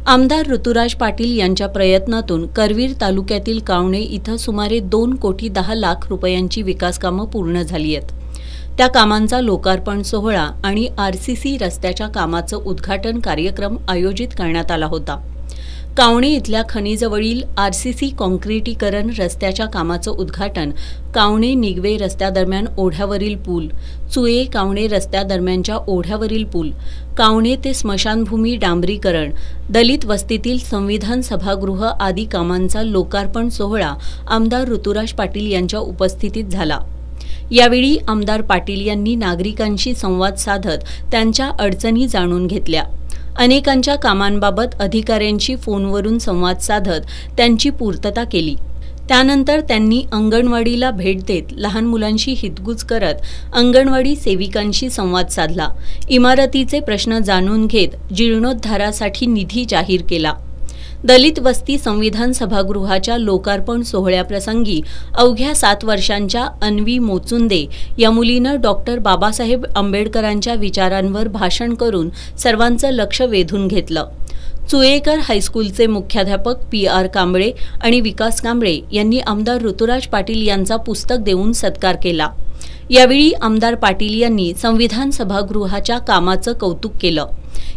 आमदार ऋतुराज पाटील यांच्या प्रयत्नातून करवीर तालुक्यातील कावणे इथं सुमारे 2 कोटी 10 लाख रुपयांची विकासकामं पूर्ण झाली आहेत। त्या कामांचा लोकार्पण सोहळा आणि आरसीसी रस्त्याच्या कामाचं उद्घाटन कार्यक्रम आयोजित करण्यात आला होता। कावणे इथल्या खनिजवळील आरसीसी काँक्रिटीकरण रस्त्याच्या कामाचं उद्घाटन कावणे निगवे रस्त्यादरम्यान ओढ्यावरील पूल, चुये कावणे रस्त्यादरम्यानच्या ओढ्यावरील पूल, कावणे ते स्मशानभूमी डांबरीकरण, दलित वस्तीतील संविधान सभागृह आदी कामांचा लोकार्पण सोहळा आमदार ऋतुराज पाटील यांच्या उपस्थितीत झाला। यावेळी आमदार पाटील यांनी नागरिकांशी संवाद साधत त्यांच्या अडचणी जाणून घेतल्या। अनेकांच्या कामांबाबत अधिकाऱ्यांशी फोनवरून संवाद साधत त्यांची पूर्तता केली। त्यानंतर त्यांनी अंगणवाडीला भेट देत लहान मुलांशी हितगुज करत अंगणवाडी सेविकांशी संवाद साधला। इमारतीचे प्रश्न जाणून घेत जीर्णोद्धारासाठी निधी जाहीर केला। दलित वस्ती संविधान सभागृहाच्या लोकार्पण सोहळ्याप्रसंगी अवघ्या 7 वर्षांच्या अन्वी मोचुंदे या मुलीनं डॉक्टर बाबासाहेब आंबेडकरांच्या विचारांवर भाषण करून सर्वांचं लक्ष वेधून घेतलं। चुयेकर हायस्कूलचे मुख्याध्यापक PR कांबळे आणि विकास कांबळे यांनी आमदार ऋतुराज पाटील यांचा पुस्तक देऊन सत्कार केला। यावेळी आमदार पाटील यांनी संविधान सभागृहाच्या कामाचं कौतुक केलं।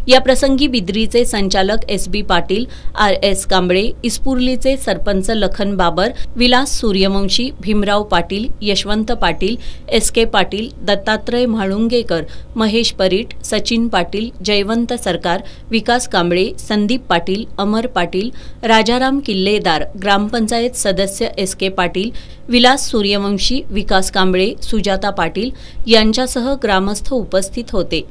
या प्रसंगी बिद्रीचे संचालक SB Patil, RS Kamble, इस्पुर्लीचे sarpanch Lakhan Babar, Vilas Suryavanshi, Bhimrao Patil, Yashwant Patil, SK Patil, Dattatray म्हाळुंगेकर, Mahesh Parit, Sachin Patil, Jaywant सरकार, विकास कांबळे, संदीप पाटील, अमर पाटील, राजाराम किल्लेदार, ग्रामपंचायत सदस्य SK पाटील, विलास सूर्यवंशी, विकास कांबळे, सुजाता पाटील यांच्यासह ग्रामस्थ उपस्थित होते।